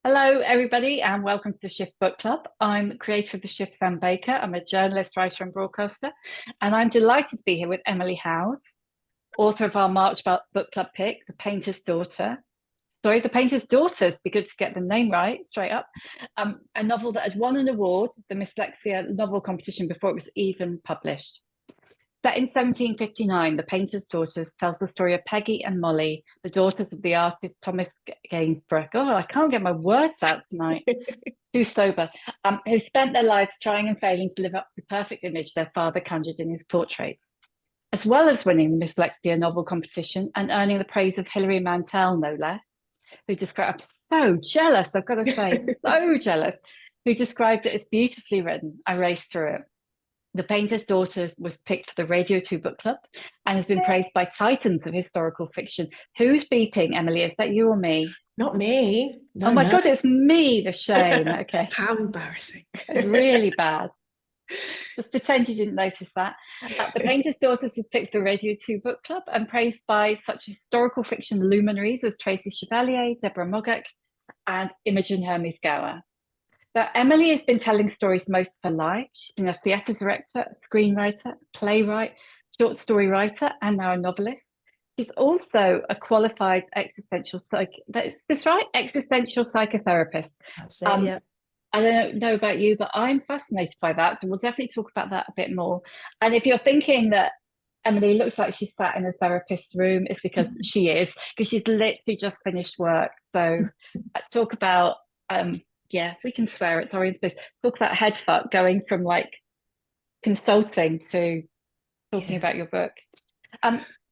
Hello, everybody, and welcome to the Shift Book Club. I'm creator of the Shift, Sam Baker. I'm a journalist, writer, and broadcaster, and I'm delighted to be here with Emily Howes, author of our March Book Club pick, The Painter's Daughter. Sorry, The Painter's Daughters, be good to get the name right, straight up. A novel that had won an award, the Mslexia Novel competition, before it was even published. Set in 1759, The Painter's Daughters tells the story of Peggy and Molly, the daughters of the artist Thomas Gainsborough. Oh, I can't get my words out tonight. Too sober. Who spent their lives trying and failing to live up to the perfect image their father conjured in his portraits. As well as winning the Mslexia Novel competition and earning the praise of Hilary Mantel, no less, who described, I'm so jealous, I've got to say, so jealous, who described it as beautifully written. I raced through it. The Painter's Daughters was picked for the Radio 2 Book Club and has been praised by titans of historical fiction. Who's beeping, Emily? Is that you or me? Not me. No, Oh my no. God, it's me, the shame. Okay. How embarrassing. It's really bad. Just pretend you didn't notice that. The Painter's Daughters was picked for the Radio 2 Book Club and praised by such historical fiction luminaries as Tracey Chevalier, Deborah Moggach, and Imogen Hermes Gowar. So Emily has been telling stories most of her life. She's been a theatre director, screenwriter, playwright, short story writer, and now a novelist. She's also a qualified existential existential psychotherapist. That's it, yeah. I don't know about you, but I'm fascinated by that. So we'll definitely talk about that a bit more. And if you're thinking that Emily looks like she's sat in a therapist's room, it's because she is, because she's literally just finished work. So talk about yeah, we can swear at Dorian's place. Talk about head fuck going from like consulting to talking about your book.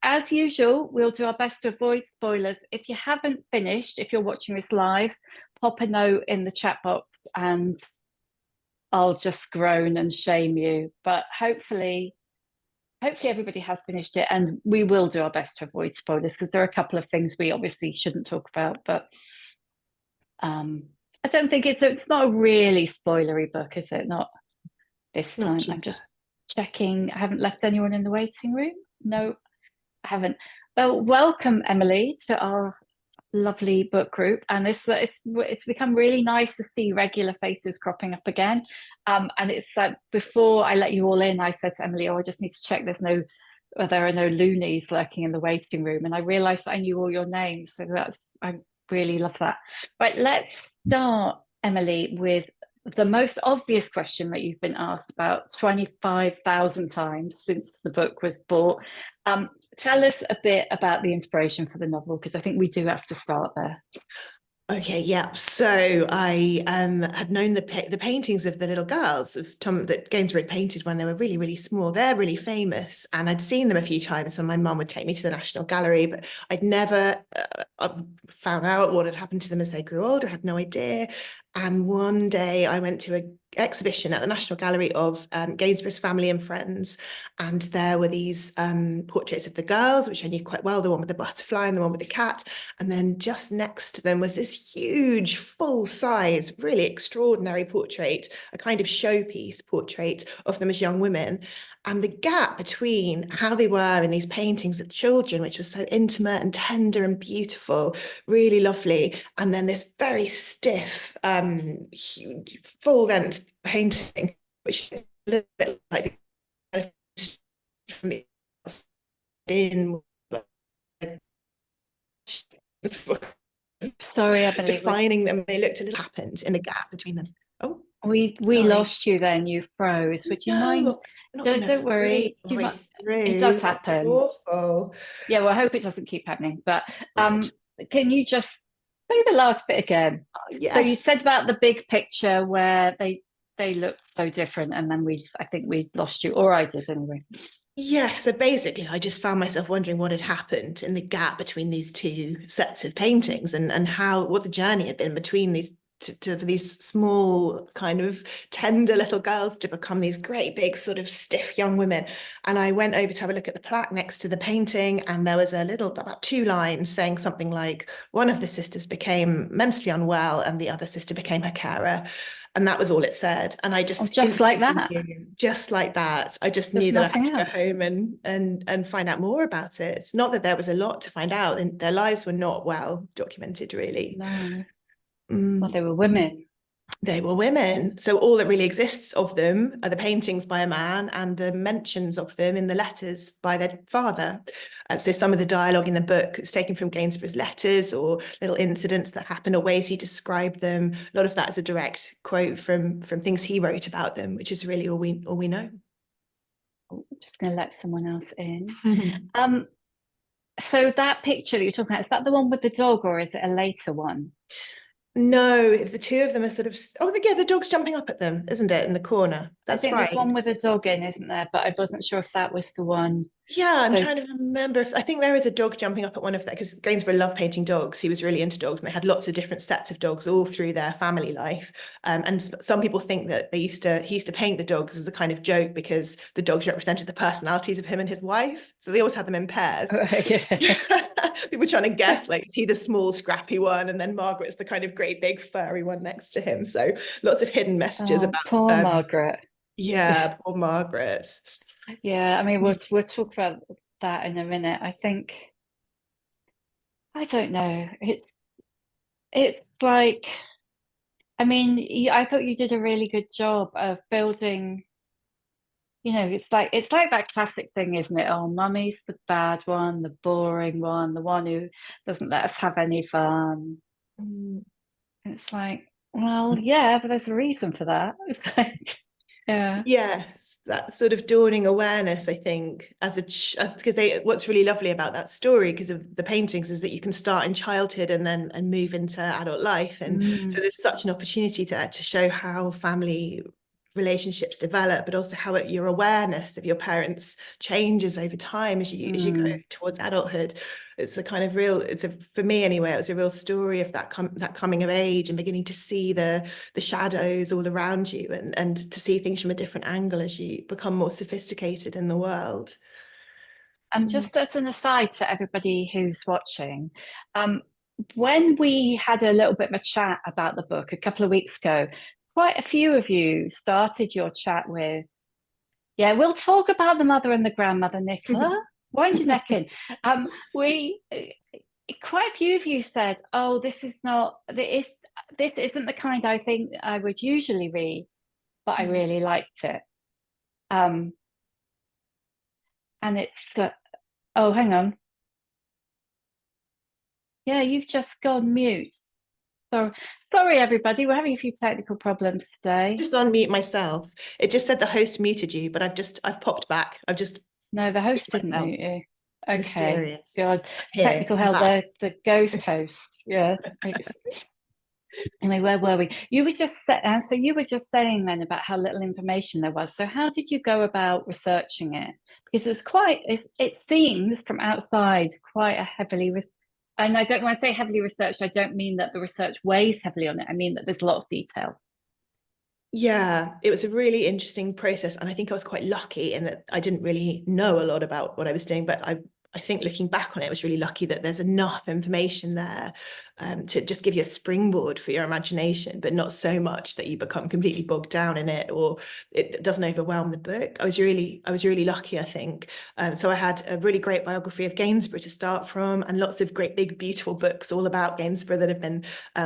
As usual, we'll do our best to avoid spoilers. If you haven't finished, if you're watching this live, pop a note in the chat box and I'll just groan and shame you. But hopefully everybody has finished it, and we will do our best to avoid spoilers because there are a couple of things we obviously shouldn't talk about, but I don't think it's not a really spoilery book, is it? Not this time. I'm just checking. I haven't left anyone in the waiting room. No, I haven't. Well, welcome, Emily, to our lovely book group. And it's become really nice to see regular faces cropping up again. And it's like before I let you all in, I said to Emily, "Oh, I just need to check there are no loonies lurking in the waiting room." And I realised that I knew all your names, so I really love that. Right, let's start, Emily, with the most obvious question that you've been asked about 25,000 times since the book was bought. Tell us a bit about the inspiration for the novel, because I think we do have to start there. Okay, yeah. So I had known the paintings of the little girls of Tom that Gainsborough painted when they were really, really small. They're really famous, and I'd seen them a few times when my mum would take me to the National Gallery, but I'd never found out what had happened to them as they grew older. I had no idea. And one day I went to an exhibition at the National Gallery of Gainsborough's family and friends, and there were these portraits of the girls, which I knew quite well, the one with the butterfly and the one with the cat. And then just next to them was this huge, full-size, really extraordinary portrait, a kind of showpiece portrait of them as young women. And the gap between how they were in these paintings of children, which was so intimate and tender and beautiful, really lovely, and then this very stiff, huge, full-length painting, which is a little bit like from the in. Sorry, Emily. Defining them, they looked a little happened in the gap between them. Oh, we lost you then. You froze. Would you mind? Don't worry. It does happen. Awful. Yeah, well, I hope it doesn't keep happening. But can you just say the last bit again? Yes. So you said about the big picture where they looked so different, and then I think we lost you, or I did anyway. Yeah, so basically I just found myself wondering what had happened in the gap between these two sets of paintings, and what the journey had been between these for these small kind of tender little girls to become these great big sort of stiff young women. And I went over to have a look at the plaque next to the painting, and there was about 2 lines saying something like, one of the sisters became mentally unwell and the other sister became her carer. And that was all it said. And I just like that. Just like that. I just knew that I had to go home and find out more about it. Not that there was a lot to find out. And their lives were not well documented, really. No. Well, they were women. They were women. So all that really exists of them are the paintings by a man and the mentions of them in the letters by their father. So some of the dialogue in the book is taken from Gainsborough's letters or little incidents that happen or ways he described them. A lot of that is a direct quote from things he wrote about them, which is really all we know. Oh, I'm just going to let someone else in. So that picture that you're talking about, is that the one with the dog or is it a later one? No, the two of them are sort of, oh, yeah, the dog's jumping up at them, isn't it, in the corner? I That's think there's right. one with a dog in, isn't there? But I wasn't sure if that was the one. Yeah, I'm So, trying to remember if I think there is a dog jumping up at one of that because Gainsborough loved painting dogs. He was really into dogs, and they had lots of different sets of dogs all through their family life. And some people think that he used to paint the dogs as a kind of joke because the dogs represented the personalities of him and his wife. So they always had them in pairs. People trying to guess, like, is he the small, scrappy one, and then Margaret's the kind of great big furry one next to him. So lots of hidden messages about poor Margaret. yeah, poor Margaret. Yeah, I mean, we'll talk about that in a minute. I think, I don't know. It's like, I mean, I thought you did a really good job of building. It's like that classic thing, isn't it? Oh, mummy's the bad one, the boring one, the one who doesn't let us have any fun. It's like, well, yeah, but there's a reason for that. It's like, yeah. Yes, that sort of dawning awareness, I think, because what's really lovely about that story, because of the paintings, is that you can start in childhood and move into adult life, and so there's such an opportunity to show how family relationships develop, but also how your awareness of your parents changes over time as you go towards adulthood. It's a kind of real, for me anyway, it was a real story of that coming of age and beginning to see the shadows all around you and to see things from a different angle as you become more sophisticated in the world. And just as an aside to everybody who's watching, when we had a little bit of a chat about the book a couple of weeks ago, quite a few of you started your chat with, yeah, we'll talk about the mother and the grandmother, Nicola. Wind your neck in. Quite a few of you said, oh, this isn't the kind I think I would usually read, but I really liked it. And it's oh, hang on. Yeah, you've just gone mute. So sorry, everybody. We're having a few technical problems today. Just unmute myself. It just said the host muted you, but I've popped back. No, the host didn't mute you. Okay. Mysterious. God, Here, technical hell, the ghost host. Yeah. Anyway, where were we? You were just so you were just saying then about how little information there was. So how did you go about researching it? Because it seems from outside quite a heavily and I don't want to say heavily researched. I don't mean that the research weighs heavily on it. I mean that there's a lot of detail. Yeah, it was a really interesting process, and I think I was quite lucky in that I didn't really know a lot about what I was doing, but I think looking back on it, I was really lucky that there's enough information there to just give you a springboard for your imagination, but not so much that you become completely bogged down in it or it doesn't overwhelm the book. I was really lucky, I think. So I had a really great biography of Gainsborough to start from, and lots of great, big, beautiful books all about Gainsborough that have been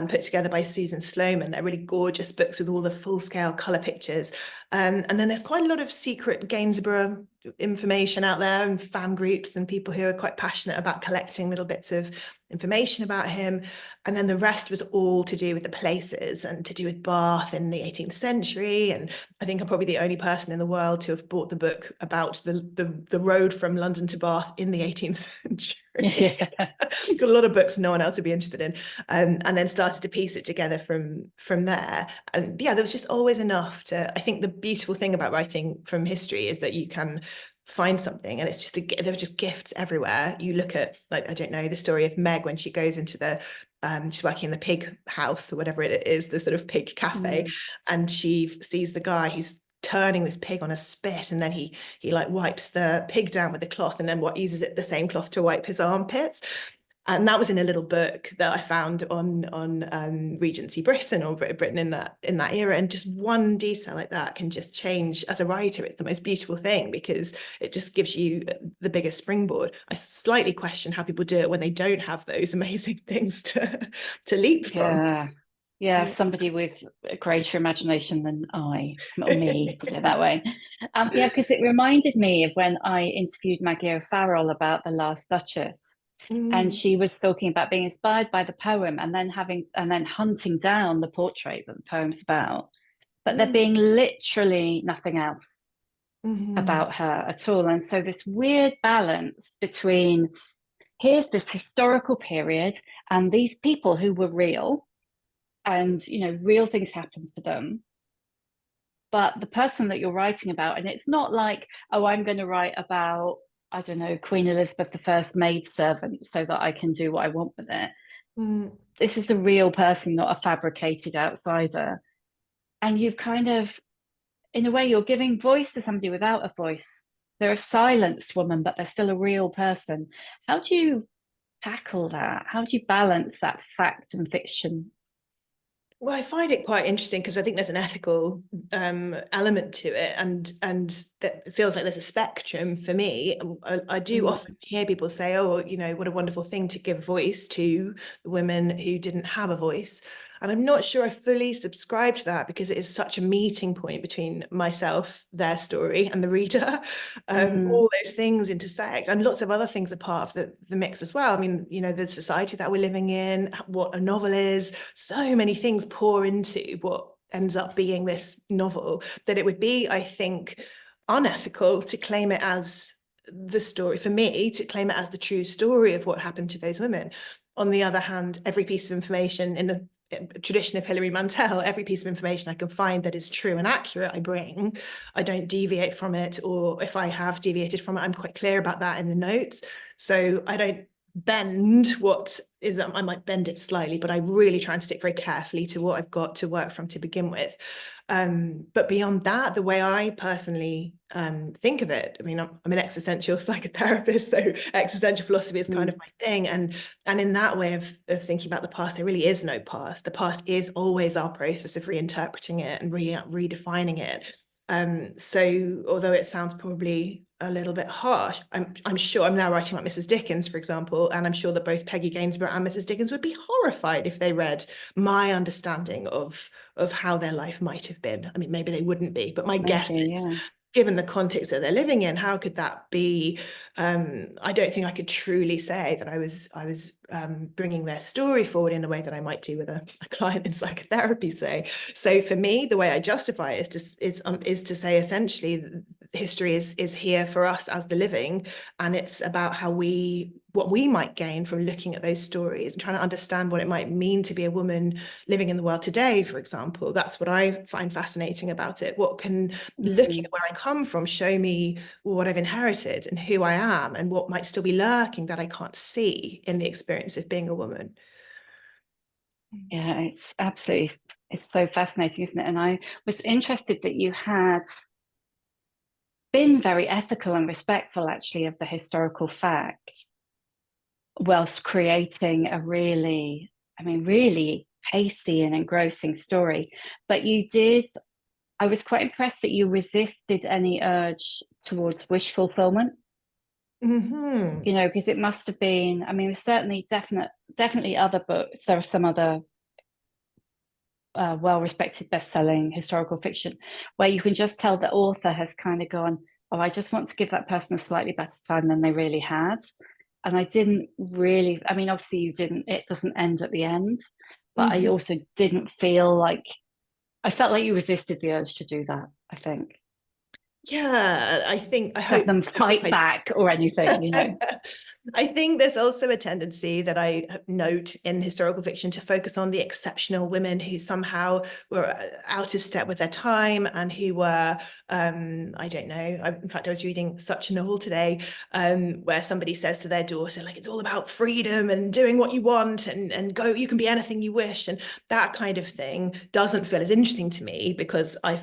put together by Susan Sloman. They're really gorgeous books with all the full-scale colour pictures. And then there's quite a lot of secret Gainsborough information out there and fan groups and people who are quite passionate about collecting little bits of information about him. And then the rest was all to do with the places and to do with Bath in the 18th century. And I think I'm probably the only person in the world to have bought the book about the road from London to Bath in the 18th century. Yeah. Got a lot of books no one else would be interested in, and then started to piece it together from there. And yeah, there was just always enough I think the beautiful thing about writing from history is that you can find something and there are just gifts everywhere. You look at, like, I don't know, the story of Meg when she goes into she's working in the pig house or whatever it is, the sort of pig cafe, and she sees the guy who's turning this pig on a spit, and then he like wipes the pig down with the cloth and then uses the same cloth to wipe his armpits. And that was in a little book that I found on Regency Britain or Britain in that era. And just one detail like that can just change. As a writer, it's the most beautiful thing because it just gives you the biggest springboard. I slightly question how people do it when they don't have those amazing things to leap from. Yeah. Yeah, Yeah. somebody with a greater imagination than I, or me, put it that way. Yeah, because it reminded me of when I interviewed Maggie O'Farrell about The Last Duchess, and Mm, she was talking about being inspired by the poem and then hunting down the portrait that the poem's about, but there mm, being literally nothing else mhm, about her at all. And so this weird balance between here's this historical period and these people who were real and real things happened to them, but the person that you're writing about, and it's not like, oh, I'm going to write about, I don't know, Queen Elizabeth the First maidservant so that I can do what I want with it. mm. This is a real person, not a fabricated outsider. And you've kind of, in a way, you're giving voice to somebody without a voice. They're a silenced woman, but they're still a real person. How do you tackle that? How do you balance that fact and fiction? Well, I find it quite interesting because I think there's an ethical element to it, and that feels like there's a spectrum for me. I do Mm, often hear people say, "Oh, what a wonderful thing to give voice to the women who didn't have a voice." And I'm not sure I fully subscribe to that because it is such a meeting point between myself, their story, and the reader. mm, All those things intersect, and lots of other things are part of the mix as well. I mean, the society that we're living in, what a novel is, so many things pour into what ends up being this novel that it would be, I think, unethical to claim it as the story, for me, to claim it as the true story of what happened to those women. On the other hand, every piece of information in the tradition of Hilary Mantel, every piece of information I can find that is true and accurate, I bring. I don't deviate from it, or if I have deviated from it, I'm quite clear about that in the notes. So I don't bend what is that I might bend it slightly, but I really try and stick very carefully to what I've got to work from to begin with. But beyond that, the way I personally think of it, I mean, I'm an existential psychotherapist, so existential philosophy is kind mm, of my thing. And in that way of thinking about the past, there really is no past. The past is always our process of reinterpreting it and redefining it. So although it sounds probably a little bit harsh, I'm sure I'm now writing about Mrs. Dickens, for example, and I'm sure that both Peggy Gainsborough and Mrs. Dickens would be horrified if they read my understanding of how their life might have been. I mean, maybe they wouldn't be, but my guess maybe, is, yeah. given the context that they're living in, how could that be? I don't think I could truly say that I was bringing their story forward in a way that I might do with a client in psychotherapy, say. So for me, the way I justify it is to say essentially history is here for us as the living, and it's about what we might gain from looking at those stories and trying to understand what it might mean to be a woman living in the world today, for example. That's what I find fascinating about it. What can looking Mm. at where I come from show me what I've inherited and who I am and what might still be lurking that I can't see in the experience of being a woman. Yeah, it's so fascinating, isn't it? And I was interested that you had been very ethical and respectful, actually, of the historical fact, whilst creating a really, I mean, really tasty and engrossing story. But I was quite impressed that you resisted any urge towards wish fulfillment, Mm-hmm. because it must have been, I mean, there's definitely other books. There are some other well-respected best-selling historical fiction where you can just tell the author has kind of gone, oh, I just want to give that person a slightly better time than they really had. And I didn't really, I mean, obviously it doesn't end at the end, but I Mm-hmm. also didn't feel like, I felt like you resisted the urge to do that, I think. Yeah, I Have hope them I hope fight I did. back or anything. I think there's also a tendency that I note in historical fiction to focus on the exceptional women who somehow were out of step with their time and who were, I don't know. In fact, I was reading such a novel today where somebody says to their daughter, like, it's all about freedom and doing what you want and go, you can be anything you wish. And that kind of thing doesn't feel as interesting to me because I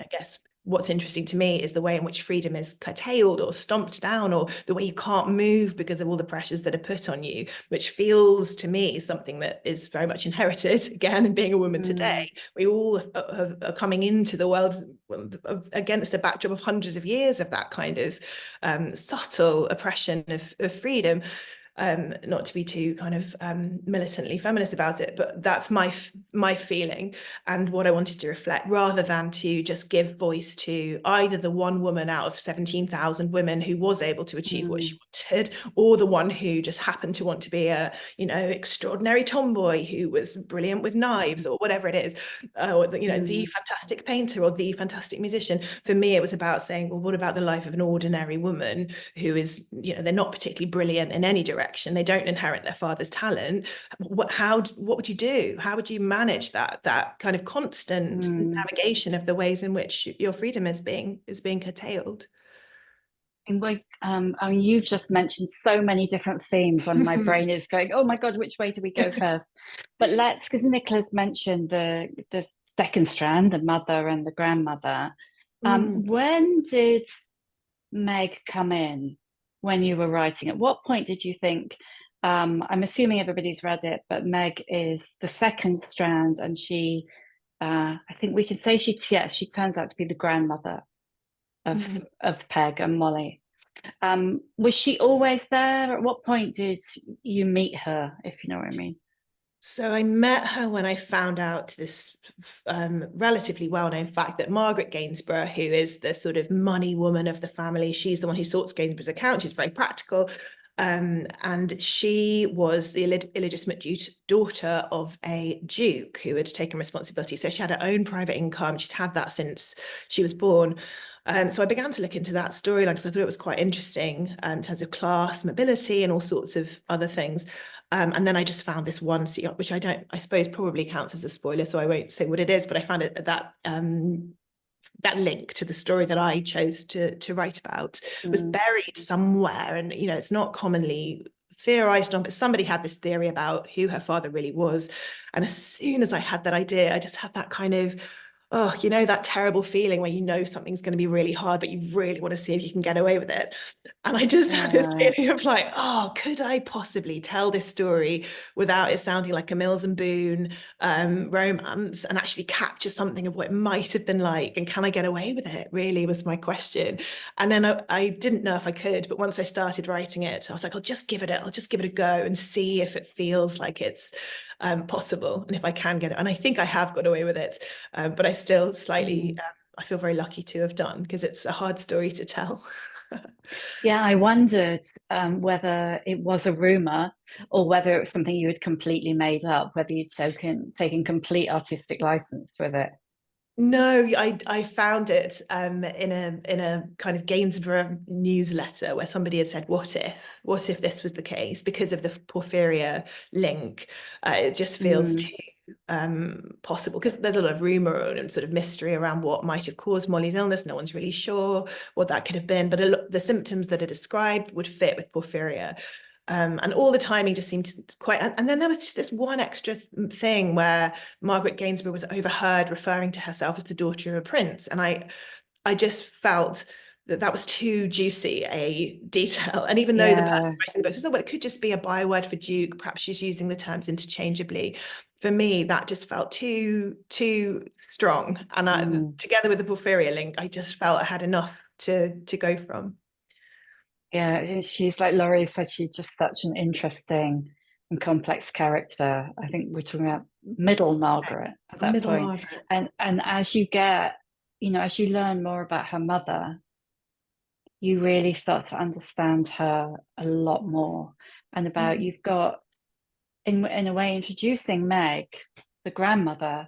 guess what's interesting to me is the way in which freedom is curtailed or stomped down, or the way you can't move because of all the pressures that are put on you, which feels to me something that is very much inherited again in being a woman today. Mm, We all are coming into the world against a backdrop of hundreds of years of that kind of subtle oppression of freedom. Not to be too kind of militantly feminist about it, but that's my feeling and what I wanted to reflect, rather than to just give voice to either the one woman out of 17,000 women who was able to achieve what she wanted, or the one who just happened to want to be a, you know, extraordinary tomboy who was brilliant with knives or whatever it is, or you know, the fantastic painter or the fantastic musician. For me, it was about saying, well, what about the life of an ordinary woman who is, you know, they're not particularly brilliant in any direction, they don't inherit their father's talent. What would you do? How would you manage that kind of constant navigation of the ways in which your freedom is being curtailed? And like, I mean, you've just mentioned so many different themes, and my brain is going, "Oh my God, which way do we go first?" But let's, because Nicola's mentioned the second strand, the mother and the grandmother. When did Meg come in when you were writing? At what point did you think? I'm assuming everybody's read it, but Meg is the second strand, and she, I think we can say she turns out to be the grandmother of Peg and Molly. Was she always there? At what point did you meet her, if you know what I mean? So I met her when I found out this relatively well-known fact that Margaret Gainsborough, who is the sort of money woman of the family, she's the one who sorts Gainsborough's account. She's very practical. And she was the illegitimate daughter of a duke who had taken responsibility. So she had her own private income. She'd had that since she was born. So I began to look into that storyline because I thought it was quite interesting in terms of class, mobility, and all sorts of other things. And then I just found this one scene, which I suppose probably counts as a spoiler, so I won't say what it is, but I found it that link to the story that I chose to write about was buried somewhere. And, you know, it's not commonly theorized on, but somebody had this theory about who her father really was. And as soon as I had that idea, I just had that kind of, oh, you know, that terrible feeling where you know something's going to be really hard, but you really want to see if you can get away with it. And I just had this feeling of like, oh, could I possibly tell this story without it sounding like a Mills and Boone romance, and actually capture something of what it might have been like? And can I get away with it, really, was my question. And then I didn't know if I could, but once I started writing it, I was like, I'll just give it a go and see if it feels like it's possible, and if I can get it. And I think I have got away with it, but I still slightly, I feel very lucky to have done, because it's a hard story to tell. Yeah, I wondered whether it was a rumor or whether it was something you had completely made up, whether you'd taken complete artistic license with it. No, I found it in a kind of Gainsborough newsletter where somebody had said, what if this was the case, because of the porphyria link? It just feels too possible, because there's a lot of rumor and sort of mystery around what might have caused Molly's illness. No one's really sure what that could have been, but the symptoms that are described would fit with porphyria. And all the timing just seemed quite, and then there was just this one extra thing where Margaret Gainsborough was overheard referring to herself as the daughter of a prince. And I just felt that was too juicy a detail. And even though the person writing the book says, oh, well, it could just be a byword for duke, perhaps she's using the terms interchangeably. For me, that just felt too strong. And together with the porphyria link, I just felt I had enough to go from. Yeah, she's, like Laurie said, she's just such an interesting and complex character. I think we're talking about middle Margaret at that Middle point. Margaret. And as you get, as you learn more about her mother, you really start to understand her a lot more. And about, you've got, in a way, introducing Meg, the grandmother,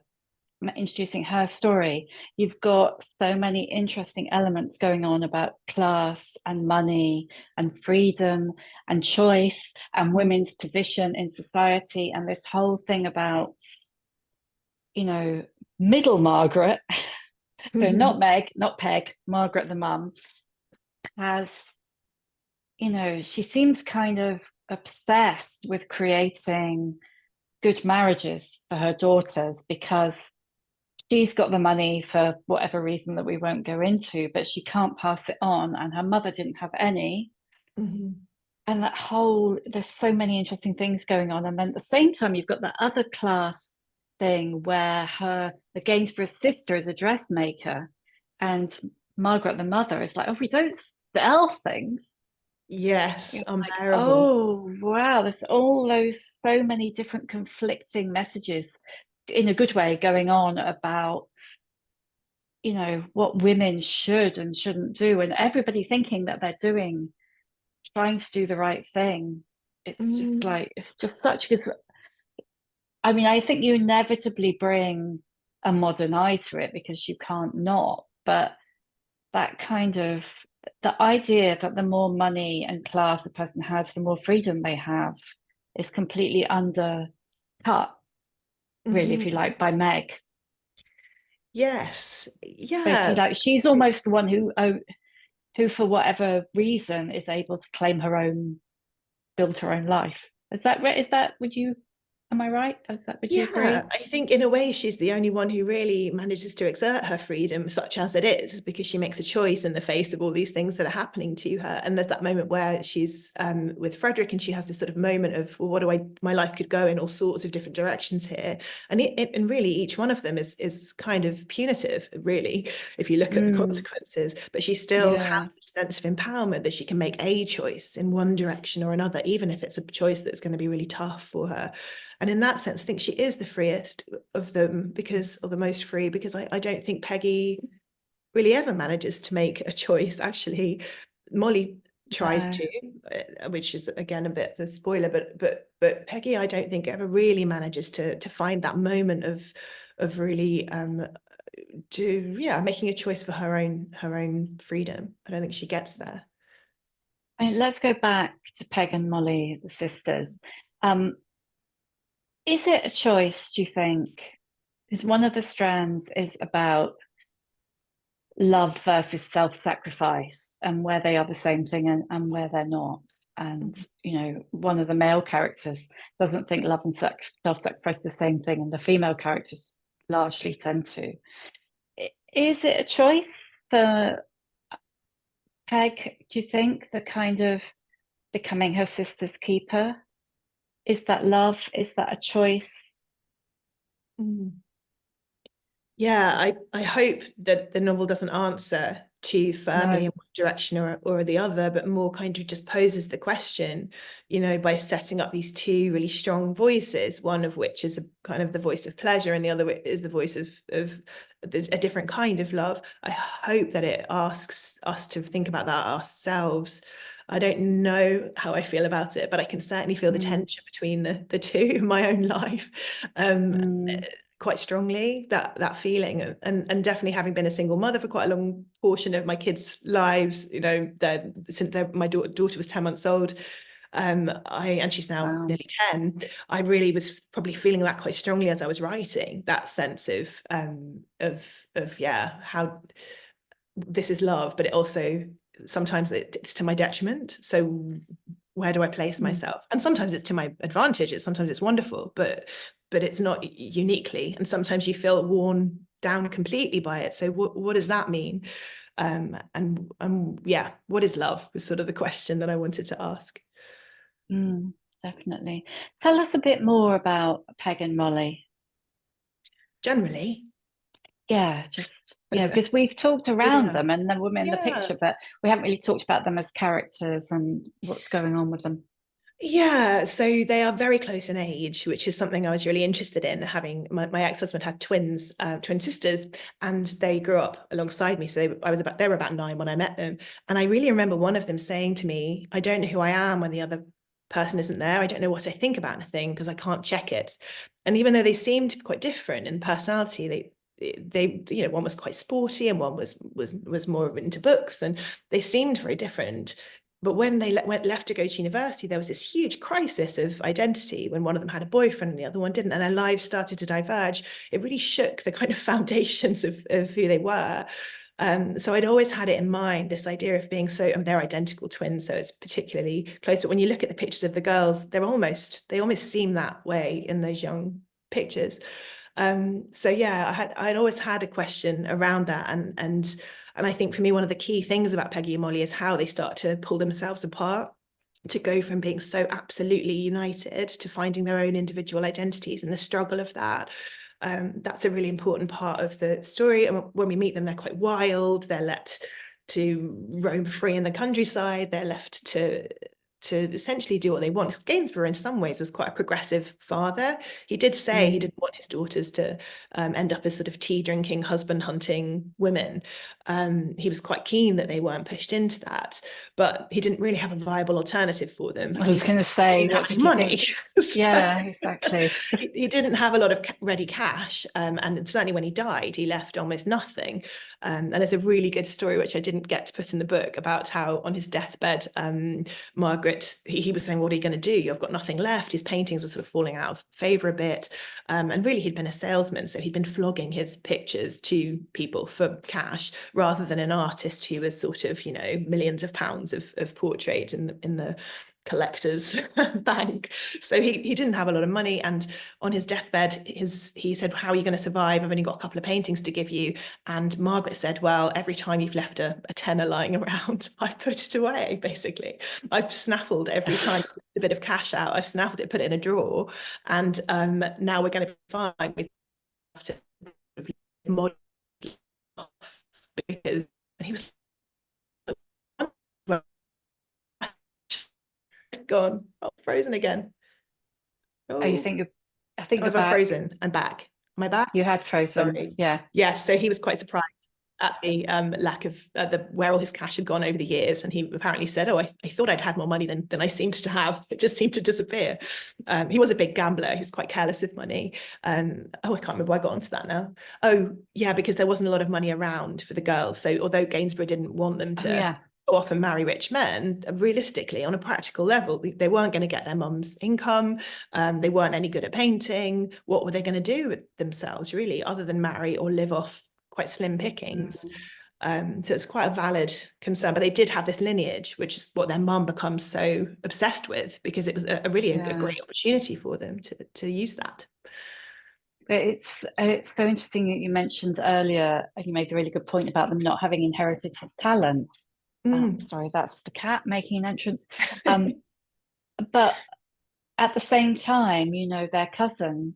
introducing her story. You've got so many interesting elements going on about class and money and freedom and choice and women's position in society, and this whole thing about, middle Margaret. So not Meg, not Peg, Margaret the mum has, she seems kind of obsessed with creating good marriages for her daughters, because she's got the money for whatever reason that we won't go into, but she can't pass it on, and her mother didn't have any. And there's so many interesting things going on. And then at the same time, you've got that other class thing where the Gainsborough sister is a dressmaker, and Margaret, the mother, is like, oh, we don't sell things. Yes, unbearable. Like, oh, wow, there's so many different conflicting messages in a good way, going on about, you know, what women should and shouldn't do, and everybody thinking that they're trying to do the right thing. It's just Mm, like, it's just such good. I mean, I think you inevitably bring a modern eye to it because you can't not, but that kind of, the idea that the more money and class a person has, the more freedom they have, is completely undercut, really, if you mhm. like, by Meg. Yes, But you yeah, know, she's almost the one who, for whatever reason, is able to claim her own, build her own life. Is that right? Is that, would you, am I right? Is that, would you Yeah, agree? I think in a way she's the only one who really manages to exert her freedom, such as it is, because she makes a choice in the face of all these things that are happening to her. And there's that moment where she's with Frederick, and she has this sort of moment of, well, what do I? My life could go in all sorts of different directions here, and really each one of them is kind of punitive, really, if you look at the Mm, consequences. But she still yeah. has this sense of empowerment that she can make a choice in one direction or another, even if it's a choice that's going to be really tough for her. And in that sense, I think she is the freest of them, because, or the most free, because I don't think Peggy really ever manages to make a choice. Actually, Molly tries No. to, which is again a bit of a spoiler, but Peggy, I don't think ever really manages to find that moment of really making a choice for her own freedom. I don't think she gets there. I mean, let's go back to Peg and Molly, the sisters. Um, is it a choice, do you think? Because one of the strands is about love versus self-sacrifice, and where they are the same thing, and where they're not. And, you know, one of the male characters doesn't think love and self-sacrifice are the same thing, and the female characters largely tend to. Is it a choice for Peg, do you think, the kind of becoming her sister's keeper? Is that love? Is that a choice? Mm. Yeah, I hope that the novel doesn't answer too firmly No. in one direction or the other, but more kind of just poses the question, you know, by setting up these two really strong voices, one of which is a kind of the voice of pleasure, and the other is the voice of a different kind of love. I hope that it asks us to think about that ourselves. I don't know how I feel about it, but I can certainly feel the Mm, tension between the two in my own life. mm, Quite strongly, that feeling, and definitely having been a single mother for quite a long portion of my kids' lives, you know, since my daughter was 10 months old, and she's now wow. nearly 10. I really was probably feeling that quite strongly as I was writing, that sense of yeah, how this is love, but it also sometimes it's to my detriment. So where do I place Mm, myself? And sometimes it's to my advantage. Sometimes it's wonderful, but it's not uniquely. And sometimes you feel worn down completely by it. So what does that mean? And yeah, what is love was sort of the question that I wanted to ask. mm, definitely. Tell us a bit more about Peg and Molly. Generally, Yeah, just, you know, because we've talked around yeah, them and the women in the yeah. picture, but we haven't really talked about them as characters and what's going on with them. Yeah, so they are very close in age, which is something I was really interested in. Having my ex-husband had twins, twin sisters, and they grew up alongside me. So they were about 9 when I met them. And I really remember one of them saying to me, I don't know who I am when the other person isn't there. I don't know what I think about anything because I can't check it. And even though they seemed quite different in personality, they you know, one was quite sporty and one was more into books, and they seemed very different. But when they left to go to university, there was this huge crisis of identity when one of them had a boyfriend and the other one didn't, and their lives started to diverge. It really shook the kind of foundations of who they were. So I'd always had it in mind, this idea of being so, and they're identical twins, so it's particularly close. But when you look at the pictures of the girls, they almost seem that way in those young pictures. So yeah, I'd always had a question around that, and I think for me, one of the key things about Peggy and Molly is how they start to pull themselves apart, to go from being so absolutely united to finding their own individual identities, and the struggle of that. That's a really important part of the story. And when we meet them, they're quite wild. They're let to roam free in the countryside. They're left essentially do what they want. Gainsborough, in some ways, was quite a progressive father. He did say he didn't want his daughters to end up as sort of tea drinking, husband hunting women. He was quite keen that they weren't pushed into that, but he didn't really have a viable alternative for them. I was going to say, what did you money? think? Yeah, exactly. He didn't have a lot of ready cash, and certainly when he died, he left almost nothing. And there's a really good story which I didn't get to put in the book about how on his deathbed, Margaret, he was saying, "What are you going to do? You've got nothing left." His paintings were sort of falling out of favour a bit, and really he'd been a salesman, so he'd been flogging his pictures to people for cash rather than an artist who was sort of, you know, millions of pounds of portrait in the collector's bank. So he didn't have a lot of money, and on his deathbed he said, "How are you going to survive? I've only got a couple of paintings to give you." And Margaret said, "Well, every time you've left a tenner lying around, I've put it away, basically. I've snaffled every time a bit of cash out, I've snaffled it, put it in a drawer, and now we're going to be fine. We have to model because he was gone. Oh, frozen again. Oh, you think I think you're I'm back. frozen. I'm back. Am I back? You had frozen. Sorry. Yeah. Yes. So he was quite surprised at the lack of where all his cash had gone over the years, and he apparently said, "Oh, I thought I'd had more money than I seemed to have. It just seemed to disappear." He was a big gambler. He was quite careless with money. Oh, I can't remember why I got onto that now. Oh, yeah, because there wasn't a lot of money around for the girls. So although Gainsborough didn't want them to go off and marry rich men, realistically, on a practical level, they weren't going to get their mum's income. They weren't any good at painting. What were they going to do with themselves, really, other than marry or live off quite slim pickings? So it's quite a valid concern, but they did have this lineage, which is what their mum becomes so obsessed with, because it was a great opportunity for them to use that. But it's so interesting that you mentioned earlier, you made a really good point about them not having inherited talent. Sorry, that's the cat making an entrance. But at the same time, you know, their cousin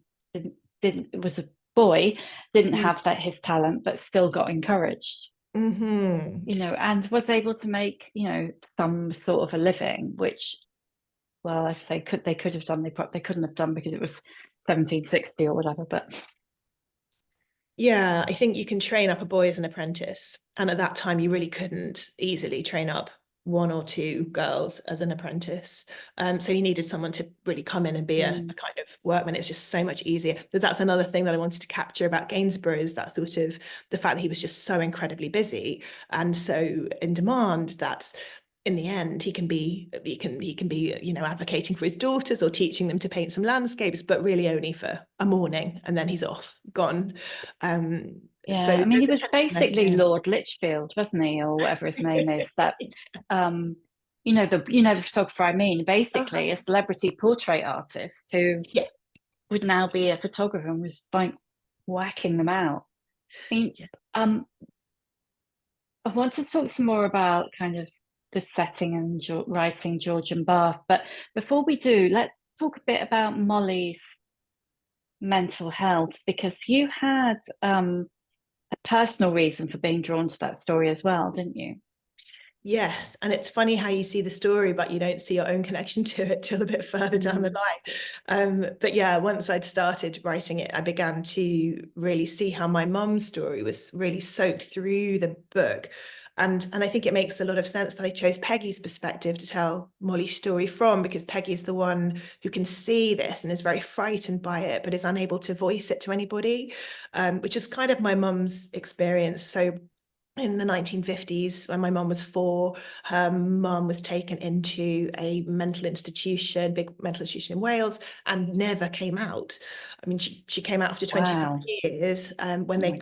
was a boy, didn't have his talent, but still got encouraged. You know, and was able to make, you know, some sort of a living, which, well, if they could have done, they couldn't have done because it was 1760 or whatever. But yeah, I think you can train up a boy as an apprentice, and at that time you really couldn't easily train up one or two girls as an apprentice. So you needed someone to really come in and be a kind of workman. It's just so much easier. So that's another thing that I wanted to capture about Gainsborough, is that sort of the fact that he was just so incredibly busy and so in demand that in the end he can be, you know, advocating for his daughters or teaching them to paint some landscapes, but really only for a morning, and then he's off, gone. yeah, so I mean, he was basically Lord Lichfield, wasn't he, or whatever his name is? That you know the photographer I mean, basically a celebrity portrait artist who would now be a photographer and was like whacking them out. I mean, I want to talk some more about kind of the setting and writing Georgian Bath, but before we do, let's talk a bit about Molly's mental health, because you had a personal reason for being drawn to that story as well, didn't you? Yes, and it's funny how you see the story, but you don't see your own connection to it till a bit further down the line. But yeah, once I'd started writing it, I began to really see how my mum's story was really soaked through the book. And I think it makes a lot of sense that I chose Peggy's perspective to tell Molly's story from, because Peggy is the one who can see this and is very frightened by it, but is unable to voice it to anybody, which is kind of my mum's experience. So in the 1950s, when my mum was 4, her mum was taken into a mental institution, big mental institution in Wales, and never came out. I mean, she came out after 25 years, when they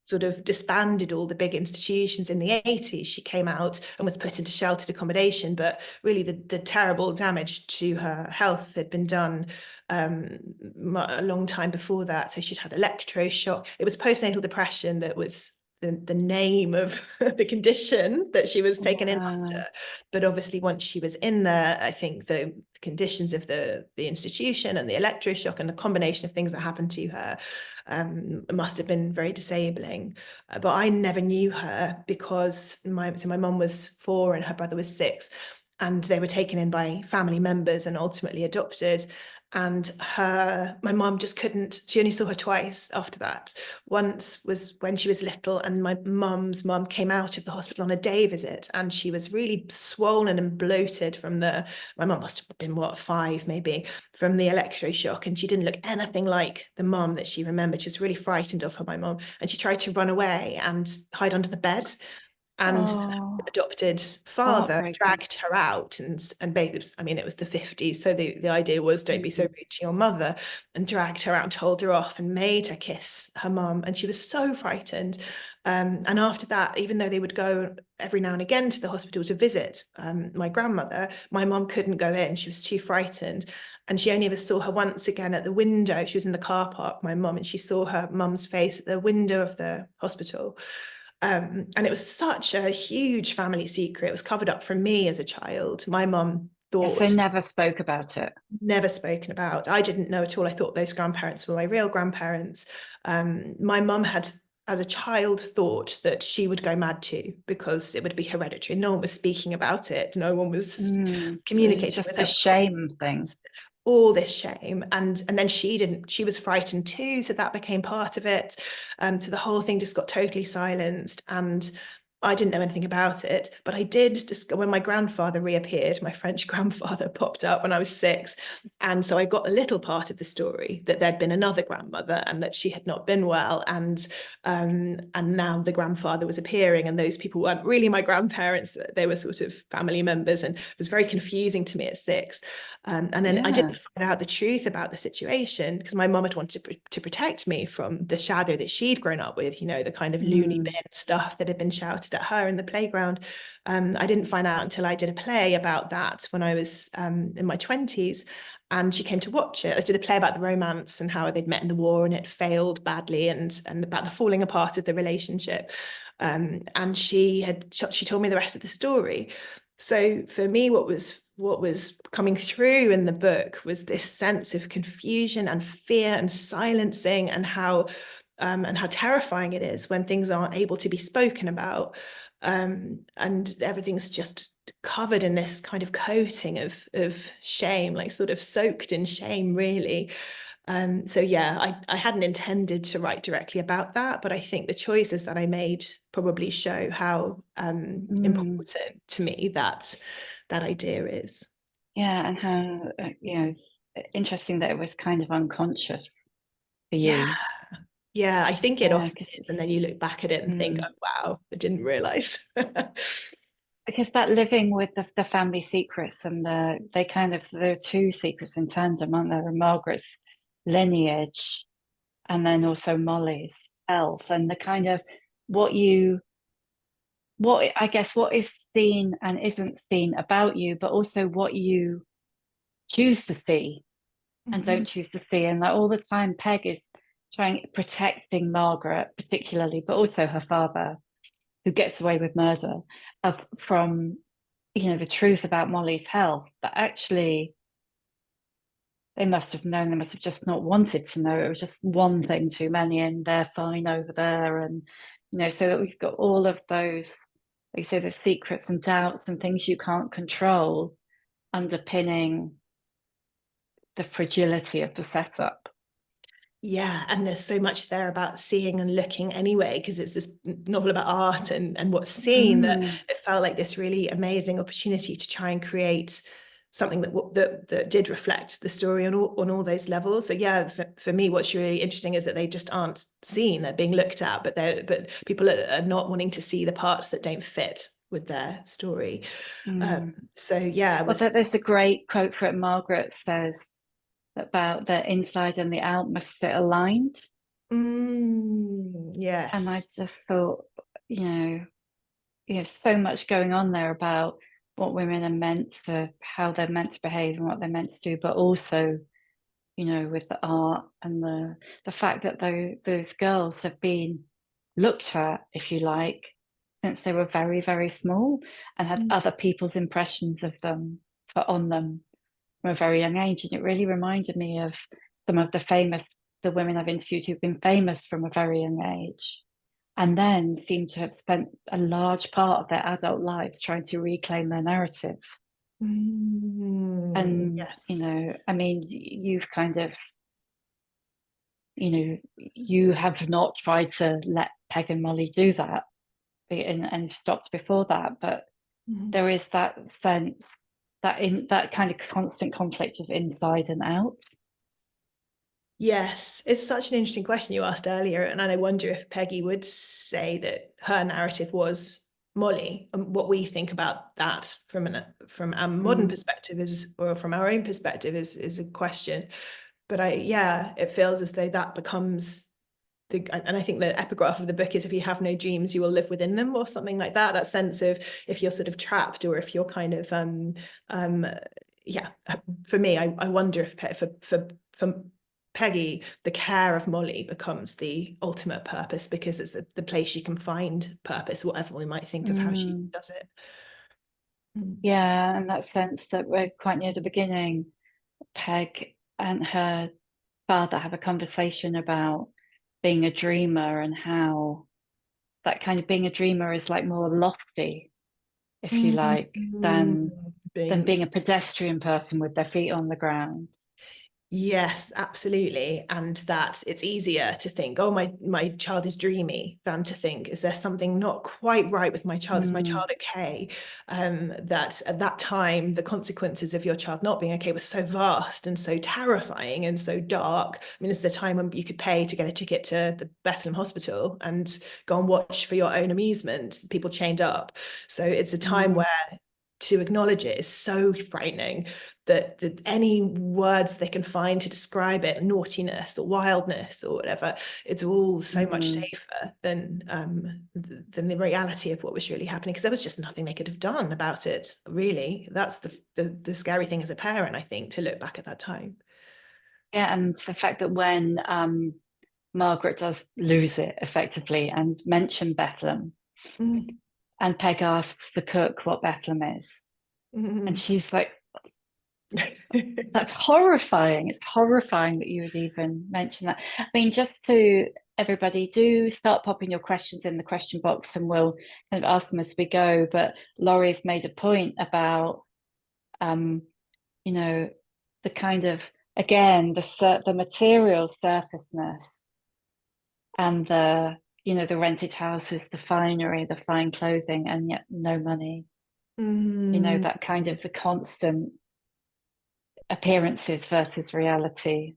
sort of disbanded all the big institutions in the 80s. She came out and was put into sheltered accommodation, but really the terrible damage to her health had been done a long time before that. So she'd had electroshock. It was postnatal depression that was the name of the condition that she was taken in under. But obviously once she was in there, I think the conditions of the institution and the electroshock and the combination of things that happened to her must have been very disabling. But I never knew her because my mum was 4 and her brother was 6. and they were taken in by family members and ultimately adopted. And my mum just couldn't, she only saw her twice after that. Once was when she was little, and my mum's mum came out of the hospital on a day visit, and she was really swollen and bloated from my mum must have been, what, 5 maybe, from the electroshock. And she didn't look anything like the mum that she remembered. She was really frightened of her, my mum. And she tried to run away and hide under the bed. And Oh, adopted father heartbreaking. dragged her out, and basically, I mean, it was the 50s, so the idea was, don't be so Mm. rude to your mother, and dragged her out and told her off and made her kiss her mum, and she was so frightened. And after that, even though they would go every now and again to the hospital to visit my grandmother, my mum couldn't go in. She was too frightened. And she only ever saw her once again at the window. She was in the car park, my mum, and she saw her mum's face at the window of the hospital. And it was such a huge family secret. It was covered up from me as a child. My mum Yes, they thought, never spoke about it. never spoken about. I didn't know at all. I thought those grandparents were my real grandparents. My mum had, as a child, thought that she would go mad too, because it would be hereditary. No one was speaking about it. No one was So it's communicating with just a her. shame thing. All this shame, and then she was frightened too, so that became part of it. So the whole thing just got totally silenced, and I didn't know anything about it. But I did just, when my grandfather reappeared, my French grandfather popped up when I was 6, and so I got a little part of the story, that there'd been another grandmother and that she had not been well, and now the grandfather was appearing, and those people weren't really my grandparents. They were sort of family members, and it was very confusing to me at 6. And then I Yeah. didn't find out the truth about the situation, because my mum had wanted to protect me from the shadow that she'd grown up with, the kind of loony bin stuff that had been shouted at her in the playground. I didn't find out until I did a play about that when I was in my 20s. And she came to watch it. I did a play about the romance and how they'd met in the war and it failed badly, and about the falling apart of the relationship. And she told me the rest of the story. So for me, what was coming through in the book was this sense of confusion and fear and silencing, and how terrifying it is when things aren't able to be spoken about, and everything's just covered in this kind of coating of shame, like sort of soaked in shame, really. So yeah, I hadn't intended to write directly about that, but I think the choices that I made probably show how Mm. important to me that idea is. Yeah, and how, interesting that it was kind of unconscious for Yeah, you. yeah, I think it Yeah, often because is, and then you look back at it and think, oh wow, I didn't realize. that living with the family secrets, and they kind of, there are two secrets in tandem, aren't there? Margaret's lineage, and then also Molly's health, and the kind of what you what I guess what is seen and isn't seen about you, but also what you choose to see and Mhm. don't choose to see. And like all the time, Peg is protecting Margaret, particularly, but also her father, who gets away with murder, from the truth about Molly's health. But actually, they must have known. They must have just not wanted to know. It was just one thing too many, and they're fine over there. And so that we've got all of those, like you say, the secrets and doubts and things you can't control underpinning the fragility of the setup. Yeah, and there's so much there about seeing and looking anyway, because it's this novel about art and what's seen, that Mm, it felt like this really amazing opportunity to try and create something that did reflect the story on all those levels. So yeah, for me, what's really interesting is that they just aren't seen; they're being looked at, but people are not wanting to see the parts that don't fit with their story. mm. So yeah, it Well, was. there's a great quote for it. Margaret says about the inside and the out must sit aligned. And I Yes. just thought, so much going on there about what women are meant to, how they're meant to behave and what they're meant to do, but also, with the art and the fact that those girls have been looked at, if you like, since they were very, very small, and had other people's impressions of them put on them from a very young age. And it really reminded me of some of the women I've interviewed who've been famous from a very young age, and then seem to have spent a large part of their adult lives trying to reclaim their narrative. And, Yes. I mean, you've kind of, you have not tried to let Peg and Molly do that and stopped before that, but Mhm. there is that sense that in that kind of constant conflict of inside and out. Yes, it's such an interesting question you asked earlier, and I wonder if Peggy would say that her narrative was Molly, and what we think about that from a modern Mm, perspective is, or from our own perspective is a question. But yeah, it feels as though that becomes and I think the epigraph of the book is, if you have no dreams, you will live within them, or something like that. That sense of, if you're sort of trapped, or if you're kind of um yeah, for me, I wonder if for Peggy, the care of Molly becomes the ultimate purpose, because it's the place you can find purpose, whatever we might think of how she mm. does it. Mm. Yeah, and that sense that we're quite near the beginning. Peg and her father have a conversation about being a dreamer and how that kind of being a dreamer is like more lofty, if you like, Mm. than Being being a pedestrian person with their feet on the ground. Yes, absolutely. And that it's easier to think, oh, my child is dreamy, than to think, is there something not quite right with my child? Is my Mm, child okay? That at that time, the consequences of your child not being okay was so vast and so terrifying and so dark. I mean, this is a time when you could pay to get a ticket to the Bethlehem Hospital and go and watch for your own amusement, people chained up. So it's a time mm, where to acknowledge it is so frightening, that any words they can find to describe it, naughtiness or wildness or whatever, it's all so much mm. safer than the reality of what was really happening, because there was just nothing they could have done about it, really. That's the scary thing as a parent, I think, to look back at that time. Yeah, and the fact that when Margaret does lose it effectively and mention Bethlehem, Mm. and Peg asks the cook what Bethlehem is, and Mm. she's like, that's horrifying. It's horrifying that you would even mention that. I mean, just to everybody, do start popping your questions in the question box and we'll kind of ask them as we go. But Laurie's made a point about, um, you know, the kind of, again, the material surfaceness and the rented houses, the finery, the fine clothing, and yet no money. Mm. That kind of the constant appearances versus reality.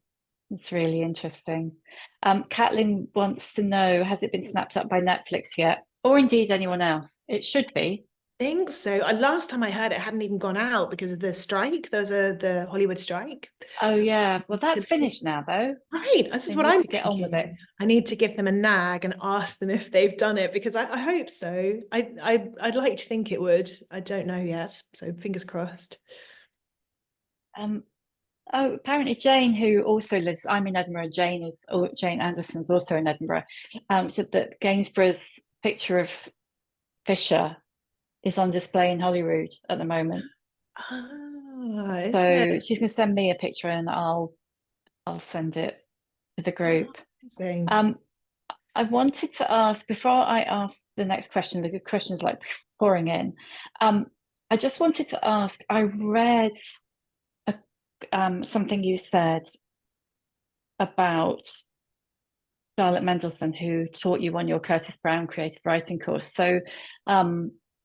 It's really interesting. Caitlin wants to know, has it been snapped up by Netflix yet? Or indeed anyone else? It should be. Think so. Last time I heard, it hadn't even gone out because of the strike. There was the Hollywood strike. Oh yeah. Well, that's Today. finished now though. Right, this is They what need I'm to get on with it. thinking. I need to give them a nag and ask them if they've done it, because I hope so. I'd like to think it would. I don't know yet, so fingers crossed. Um, oh, apparently Jane, who also lives, I'm in Edinburgh, Jane Anderson's also in Edinburgh, said that Gainsborough's picture of Fisher is on display in Holyrood at the moment. Ah, is So it? she's going to send me a picture and I'll send it to the Oh, group. amazing. Um, I wanted to ask, before I ask the next question, the good questions like pouring in. Um, I just wanted to ask, I read something you said about Charlotte Mendelsohn, who taught you on your Curtis Brown creative writing course. So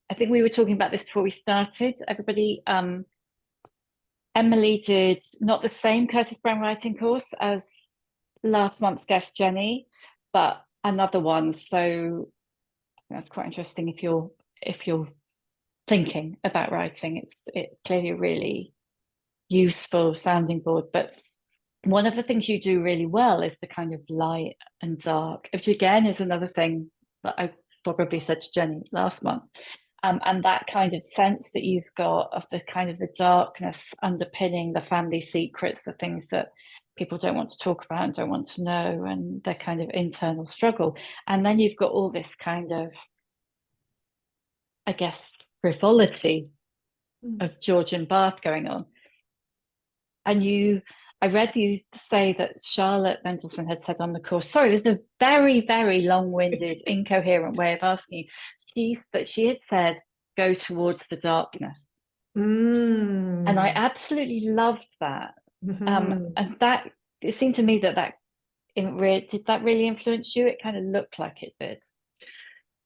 I think we were talking about this before we started. Everybody, Emily did not the same Curtis Brown writing course as last month's guest, Jenny, but another one. So that's quite interesting if you're thinking about writing. It's clearly a really useful sounding board. But one of the things you do really well is the kind of light and dark, which again is another thing that I probably said to Jenny last month. And that kind of sense that you've got of the kind of the darkness underpinning the family secrets, the things that people don't want to talk about and don't want to know, and their kind of internal struggle. And then you've got all this kind of, I guess, frivolity Mm. of Georgian Bath going on. And I read you say that Charlotte Mendelsohn had said on the course, sorry, this is a very, very long-winded, incoherent way of asking you. That she had said, go towards the darkness. And I Mm. absolutely loved that. Mhm. And that it seemed to me that did that really influence you? It kind of looked like it did.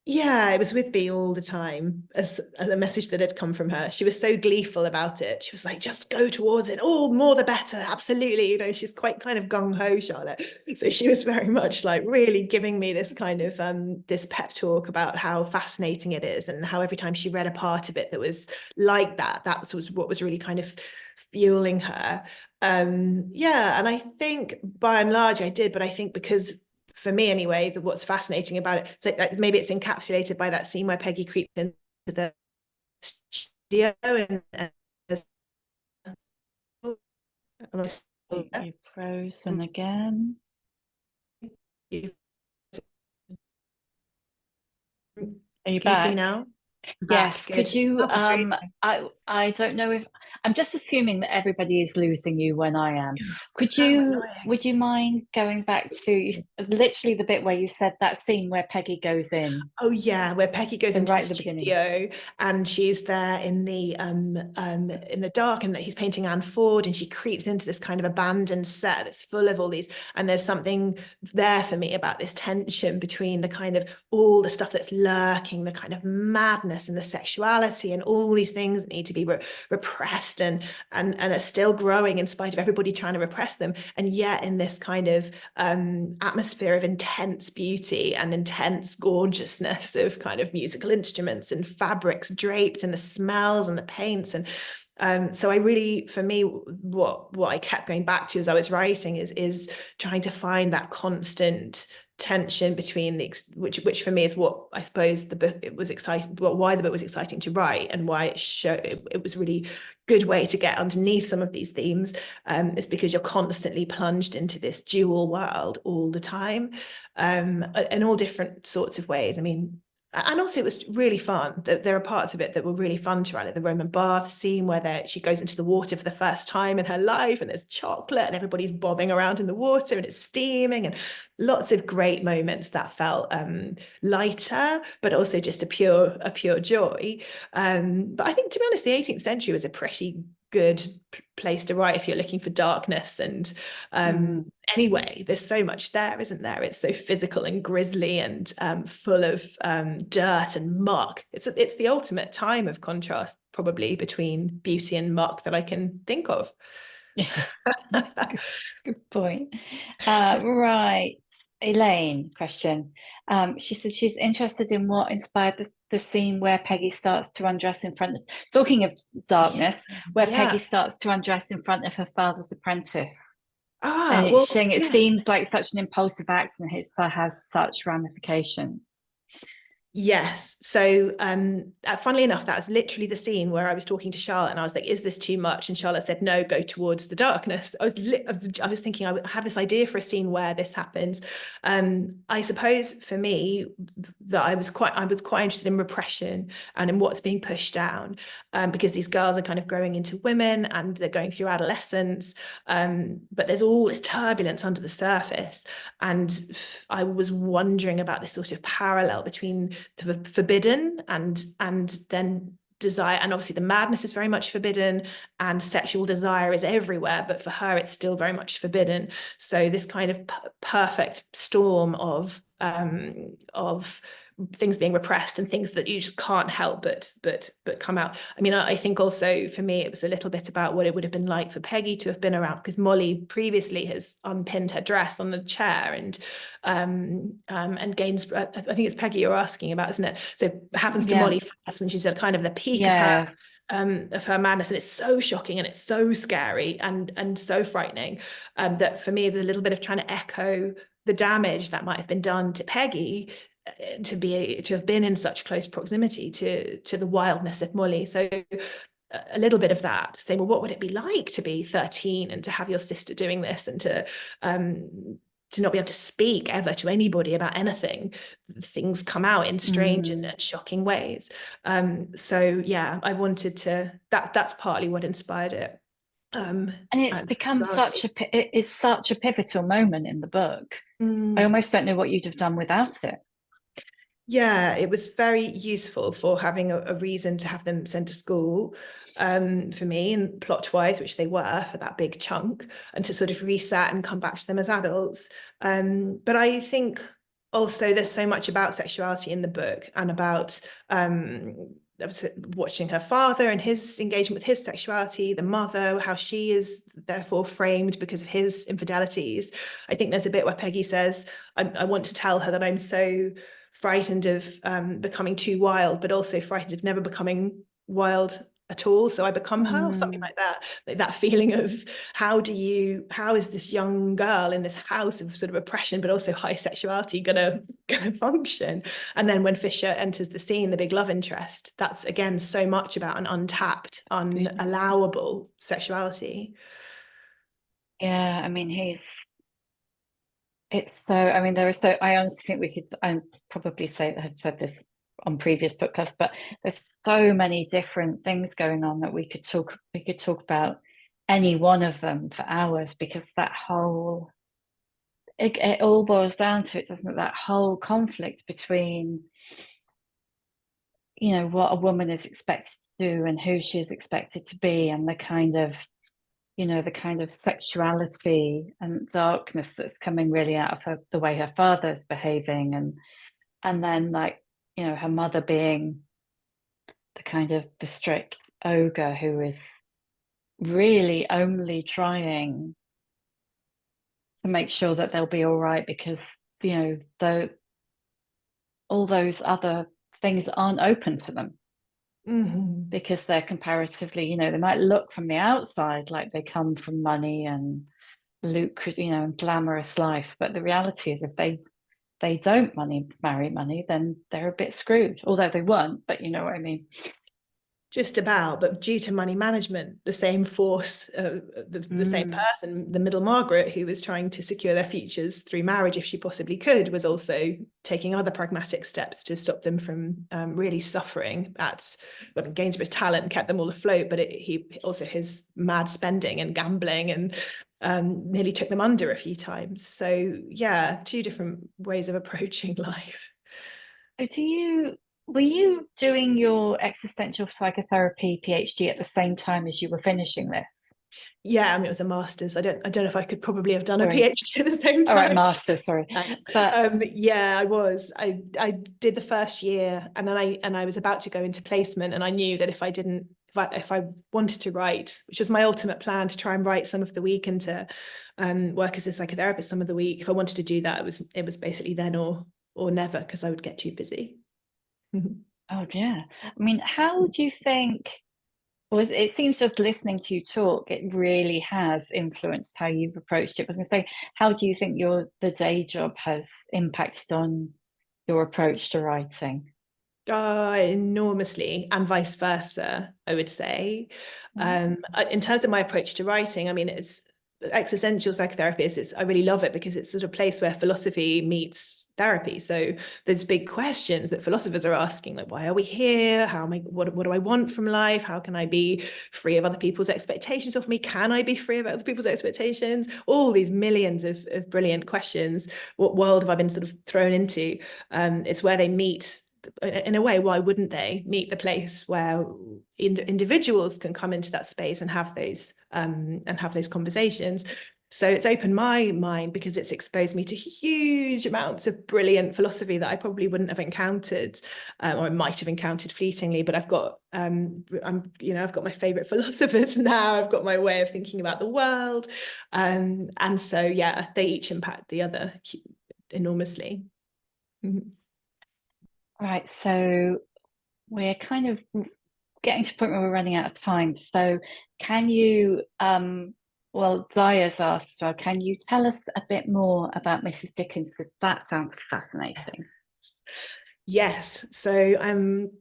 Yeah, it was with me all the time as a message that had come from her. She was so gleeful about it. She was like, just go towards it. Oh, more the better. Absolutely. You know, she's quite kind of gung-ho, Charlotte. So she was very much like really giving me this kind of this pep talk about how fascinating it is, and how every time she read a part of it that was like that, that was what was really kind of fueling her. Yeah, and I think by and large I did, but I think because for me anyway, what's fascinating about it, so like maybe it's encapsulated by that scene where Peggy creeps into the studio and You've frozen again. Are you can you see me back? now? Back, Yes. Could good. you Oh, Tracy. I don't know if I'm just assuming that everybody is losing you when I am. Oh, annoying. Would you mind going back to literally the bit where you said that scene where Peggy goes in, Oh yeah, where Peggy goes so into right the at the beginning? studio and she's there in the dark, and that he's painting Anne Ford, and she creeps into this kind of abandoned set that's full of all these, and there's something there for me about this tension between the kind of all the stuff that's lurking, the kind of madness and the sexuality and all these things that need to be repressed and are still growing in spite of everybody trying to repress them, and yet in this kind of atmosphere of intense beauty and intense gorgeousness of kind of musical instruments and fabrics draped and the smells and the paints. And so I really, for me, what I kept going back to as I was writing is trying to find that constant tension between which for me is what I suppose the book it was exciting, well, why the book was exciting to write, and why it was really good way to get underneath some of these themes, is because you're constantly plunged into this dual world all the time, in all different sorts of ways. I mean, and also it was really fun. There are parts of it that were really fun to write, like the Roman bath scene where she goes into the water for the first time in her life, and there's chocolate and everybody's bobbing around in the water and it's steaming, and lots of great moments that felt lighter, but also just a pure joy. But I think, to be honest, the 18th century was a pretty good place to write if you're looking for darkness. And Mm. anyway, there's so much there, isn't there? It's so physical and grisly and full of dirt and muck. It's the ultimate time of contrast, probably, between beauty and muck that I can think of. Good, good point. Right. Elaine, question. She said she's interested in what inspired the scene where Peggy starts to undress in front of, talking of Yeah, darkness, where Peggy yeah. starts to undress in front of her father's apprentice. And Ah, it's well, saying it yeah. seems like such an impulsive act and it has such ramifications. Yes. So, funnily enough, that's literally the scene where I was talking to Charlotte, and I was like, "Is this too much?" And Charlotte said, "No, go towards the darkness." I was thinking I have this idea for a scene where this happens. I suppose for me that I was quite interested in repression and in what's being pushed down, because these girls are kind of growing into women and they're going through adolescence, but there's all this turbulence under the surface, and I was wondering about this sort of parallel between the forbidden and then desire. And obviously the madness is very much forbidden and sexual desire is everywhere, but for her it's still very much forbidden. So this kind of perfect storm of things being repressed and things that you just can't help but come out. I mean, I think also for me it was a little bit about what it would have been like for Peggy to have been around, because Molly previously has unpinned her dress on the chair, and Gainsborough, I think it's Peggy you're asking about, isn't it? So it happens to Yeah, Molly first when she's at kind of the peak yeah. of her madness, and it's so shocking and it's so scary and so frightening, that for me there's a little bit of trying to echo the damage that might have been done to Peggy, to have been in such close proximity to the wildness of Molly. So a little bit of that, to say, well, what would it be like to be 13 and to have your sister doing this, and to not be able to speak ever to anybody about anything? Things come out in strange Mm. and shocking ways. So yeah, I wanted to, that's partly what inspired it. And it's And become it is such a pivotal moment in the book. I mm, almost don't know what you'd have done without it. Yeah, it was very useful for having a reason to have them sent to school, for me, and plot-wise, which they were for that big chunk, and to sort of reset and come back to them as adults. But I think also there's so much about sexuality in the book, and about watching her father and his engagement with his sexuality, the mother, how she is therefore framed because of his infidelities. I think there's a bit where Peggy says, I want to tell her that I'm so frightened of becoming too wild, but also frightened of never becoming wild at all. So I become her, or something like that. Like that feeling of how is this young girl in this house of sort of oppression, but also high sexuality gonna function? And then when Fisher enters the scene, the big love interest, that's again so much about an untapped, unallowable sexuality. Yeah, I mean, it's so, I mean, I honestly think I probably have said this on previous podcasts, but there's so many different things going on that we could talk about any one of them for hours, because it all boils down to it, doesn't it? That whole conflict between, what a woman is expected to do and who she is expected to be, and the kind of sexuality and darkness that's coming really out of the way her father's behaving, and then, like, her mother being the strict ogre who is really only trying to make sure that they'll be all right, because though all those other things aren't open to them, because they're comparatively, they might look from the outside like they come from money and and glamorous life, but the reality is, if they don't marry money, then they're a bit screwed. Although they weren't, but you know what I mean. Just about, but due to money management, the same force, the same person, the middle Margaret, who was trying to secure their futures through marriage if she possibly could, was also taking other pragmatic steps to stop them from really suffering. Gainsborough's talent kept them all afloat, but his mad spending and gambling and nearly took them under a few times. So yeah, two different ways of approaching life. Were you doing your existential psychotherapy PhD at the same time as you were finishing this? Yeah, I mean, it was a master's. I don't know if I could probably have done a Sorry. PhD at the same All right, time. master, sorry. But Yeah, I was. I did the first year, and then I was about to go into placement, and I knew that if I wanted to write, which was my ultimate plan, to try and write some of the week and to work as a psychotherapist some of the week, if I wanted to do that, it was basically then or never, because I would get too busy. oh yeah. I mean, how do you think, well, it seems just listening to you talk, it really has influenced how you've approached it. I was going to say, how do you think the day job has impacted on your approach to writing? Enormously, and vice versa, I would say. In terms of my approach to writing, I mean, it's existential psychotherapy. I really love it because it's sort of a place where philosophy meets therapy. So there's big questions that philosophers are asking, like, why are we here? What do I want from life? How can I be free of other people's expectations of me? Can I be free of other people's expectations? All these millions of brilliant questions. What world have I been sort of thrown into? It's where they meet. In a way, why wouldn't they meet the place where individuals can come into that space and have those conversations? So it's opened my mind because it's exposed me to huge amounts of brilliant philosophy that I probably wouldn't have encountered, or I might have encountered fleetingly. But I've got my favorite philosophers now. I've got my way of thinking about the world, and so yeah, they each impact the other enormously. Right, so we're kind of getting to the point where we're running out of time. So can you, Zaya's asked, can you tell us a bit more about Mrs. Dickens? Because that sounds fascinating. Yes. So I'm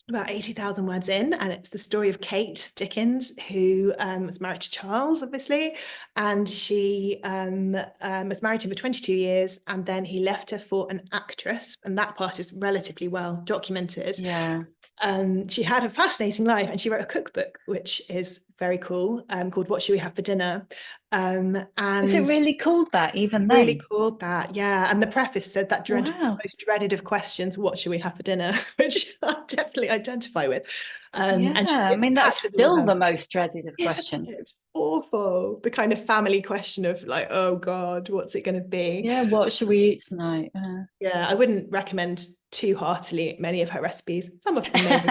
about 80,000 words in, and it's the story of Kate Dickens, who was married to Charles, obviously, and she was married to him for 22 years, and then he left her for an actress, and that part is relatively well documented. Yeah. She had a fascinating life, and she wrote a cookbook, which is very cool, called What Should We Have for Dinner? Was it And really called that even really then? called that, yeah. And the preface said that Wow. most dreaded of questions, what should we have for dinner? Which I definitely identify with. And Yeah, I it's mean, that's captured all still her. the most dreaded of Isn't questions. it awful? The kind of family question of like, oh God, what's it going to be? Yeah, what should we eat tonight? Yeah, I wouldn't recommend too heartily many of her recipes. Some of them maybe.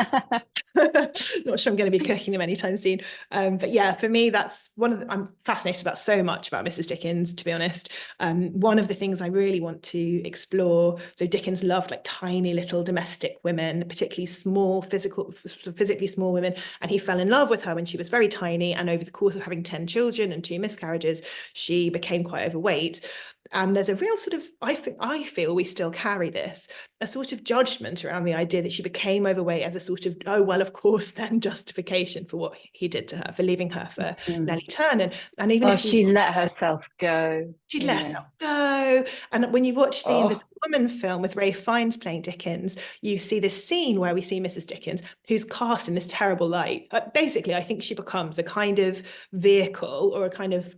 Not sure I'm going to be cooking them anytime soon. But yeah, for me, that's one of the, I'm fascinated about so much about Mrs. Dickens, to be honest. One of the things I really want to explore. So Dickens loved like tiny little domestic women, particularly physically small women. And he fell in love with her when she was very tiny. And over the course of having 10 children and 2 miscarriages, she became quite overweight. And there's a real sort of, I feel we still carry this, a sort of judgment around the idea that she became overweight as a sort of, oh, well, of course, then justification for what he did to her, for leaving her for Nellie Turn. And even Oh, if we she let herself go. she'd let Yeah. herself go. And when you watch the Oh, Invisible Woman film with Ralph Fiennes playing Dickens, you see this scene where we see Mrs. Dickens, who's cast in this terrible light. Basically, I think she becomes a kind of vehicle or a kind of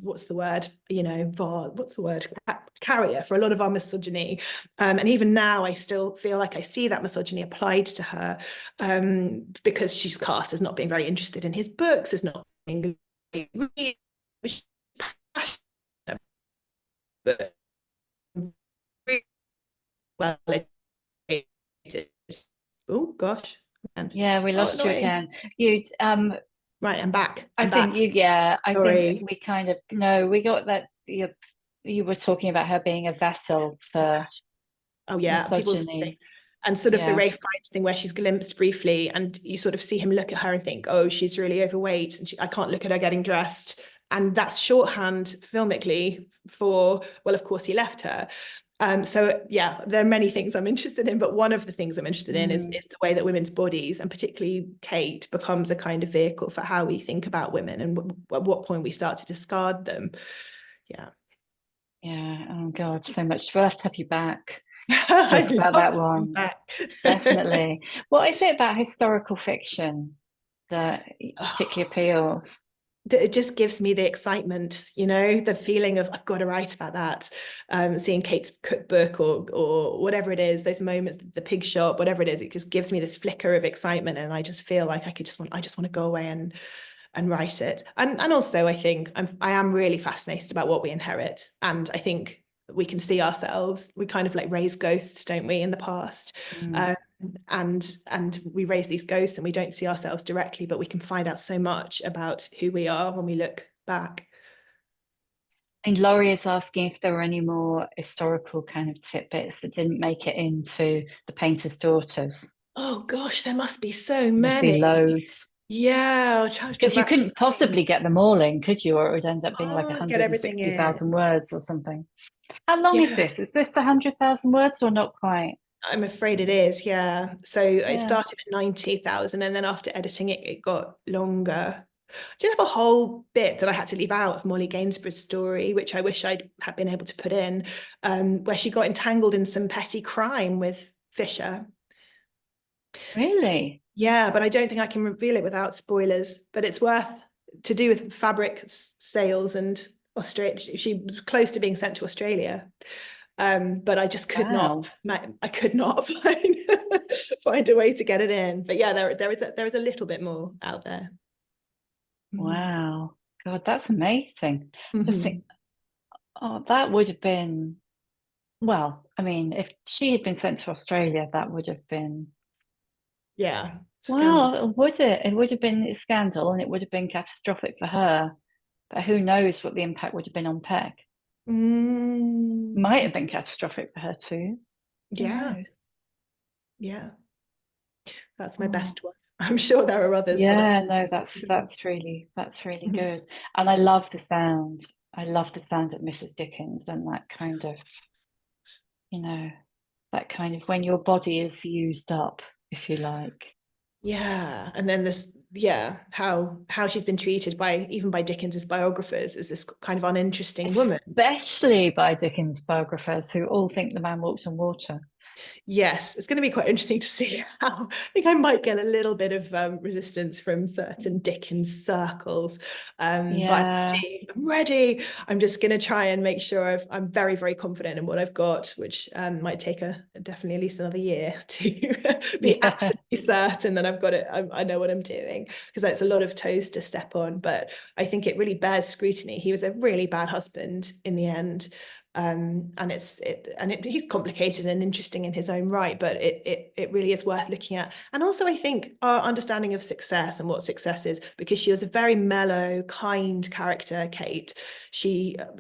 what's the word? What's the word? Carrier for a lot of our misogyny. And even now, I still feel like I see that misogyny applied to her because she's cast as not being very interested in his books, as not being but well educated. Oh gosh. yeah, we Oh, lost you annoying. again. You Right, I'm back. I I'm think back. you, yeah, I think Sorry. we kind of, no, we got that you were talking about her being a vessel for Oh yeah, people say, misogyny. and sort of the Yeah. Rafe Fiennes thing where she's glimpsed briefly, and you sort of see him look at her and think, oh, she's really overweight, and I can't look at her getting dressed, and that's shorthand filmically for, well, of course he left her. So yeah, there are many things I'm interested in, but one of the things I'm interested in is the way that women's bodies, and particularly Kate, becomes a kind of vehicle for how we think about women and at what point we start to discard them. Yeah. Yeah. Oh God, so much. We'll have to have you back. Talk I'd about love that to come one. back. Definitely. What is it about historical fiction that particularly appeals? It just gives me the excitement, the feeling of I've got to write about that. Seeing Kate's cookbook or whatever it is, those moments, the pig shop, whatever it is, it just gives me this flicker of excitement, and I just feel like I just want to go away and write it. And also I think I am really fascinated about what we inherit, and I think we can see ourselves. We kind of like raise ghosts, don't we, in the past? And we raise these ghosts and we don't see ourselves directly, but we can find out so much about who we are when we look back. And Laurie is asking if there were any more historical kind of tidbits that didn't make it into The Painter's Daughters. Oh gosh, there must be so Must be many. loads. Yeah, I'll try to Because you wrap couldn't possibly get them all in, could you? Or it would end up being like get everything 160,000 in. words or something. How long is Yeah, this? Is this 100,000 words or not quite? I'm afraid it is. Yeah. So it Yeah. started at 90,000, and then after editing it, it got longer. I did have a whole bit that I had to leave out of Molly Gainsborough's story, which I wish I'd had been able to put in, where she got entangled in some petty crime with Fisher. Really? Yeah, but I don't think I can reveal it without spoilers. But it's worth to do with fabric sales and Australia. She was close to being sent to Australia, but I just could not. Wow. I could not find a way to get it in. But yeah, there is a little bit more out there. Wow. God, that's amazing. Just think, Mm-hmm. oh, that would have been, well, I mean, if she had been sent to Australia, that would have been, Yeah, scandal. well, would it? It would have been a scandal and it would have been catastrophic for her. But who knows what the impact would have been on Peg? Might Mm, have been catastrophic for her too. Who yeah, knows? yeah, that's my Oh. best one. I'm sure there are others, but Yeah, no, that's really good. And I love the sound. I love the sound of Mrs. Dickens and that kind of, you know, that kind of when your body is used up, if you like. yeah, and then this, yeah, how she's been treated by even by Dickens's biographers as this kind of uninteresting woman. Especially by Dickens biographers who all think the man walks on water. Yes, it's going to be quite interesting to see how. I think I might get a little bit of resistance from certain Dickens circles, but Yeah, I'm ready. I'm just going to try and make sure I'm very, very confident in what I've got, which might take definitely at least another year to be yeah, absolutely certain that I've got it. I know what I'm doing, because that's a lot of toes to step on. But I think it really bears scrutiny. He was a really bad husband in the end. He's complicated and interesting in his own right, but it really is worth looking at. And also, I think our understanding of success and what success is, because she was a very mellow, kind character, Kate.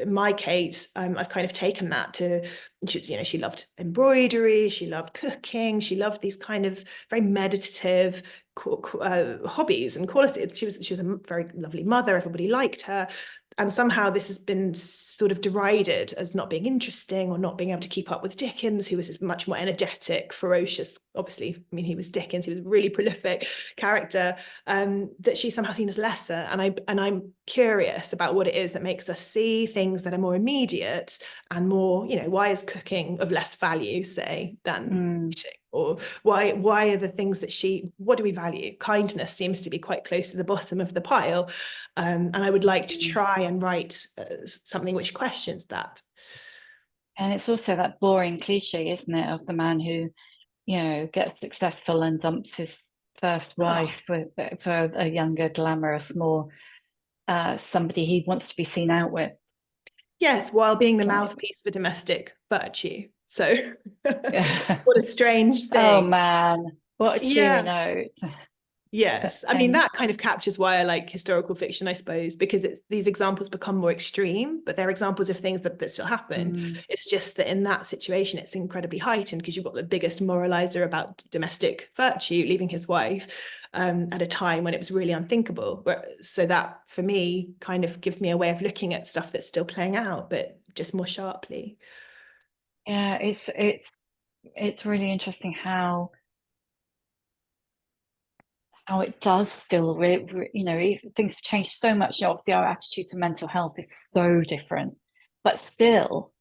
My Kate, I've kind of taken that to, she loved embroidery, she loved cooking, she loved these kind of very meditative hobbies and qualities. She was a very lovely mother. Everybody liked her. And somehow this has been sort of derided as not being interesting or not being able to keep up with Dickens, who was this much more energetic, ferocious, obviously, I mean, he was Dickens, he was a really prolific character, that she's somehow seen as lesser. And I'm curious about what it is that makes us see things that are more immediate and more, why is cooking of less value, say, than writing? Or why are the things that what do we value? Kindness seems to be quite close to the bottom of the pile. And I would like to try and write something which questions that. and it's also that boring cliche, isn't it, of the man who, gets successful and dumps his first Oh, wife for a younger, glamorous, more somebody he wants to be seen out with. yes, while being the Like, mouthpiece for domestic virtue. So what a strange oh thing. man, what a cheery Yeah. note. Yes, I mean, And that kind of captures why I like historical fiction, I suppose, because these examples become more extreme, but they're examples of things that still happen. mm, It's just that in that situation, it's incredibly heightened because you've got the biggest moralizer about domestic virtue, leaving his wife, at a time when it was really unthinkable. So that, for me, kind of gives me a way of looking at stuff that's still playing out, but just more sharply. yeah, it's really interesting how it does still, things have changed so much. Obviously, our attitude to mental health is so different, but still,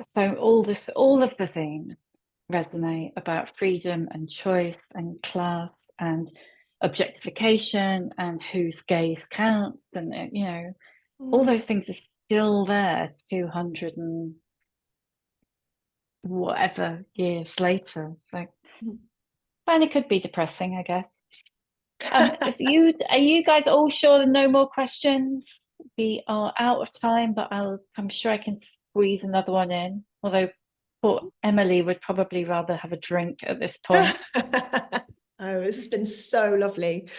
so all of the things resonate about freedom and choice and class and objectification and whose gaze counts, and all Mm. those things are still there 200 and whatever years later. So, and it could be depressing, I guess. Are you guys all sure no more questions? We are out of time, but I'm sure I can squeeze another one in. Although poor Emily would probably rather have a drink at this point. Oh, this has been so lovely.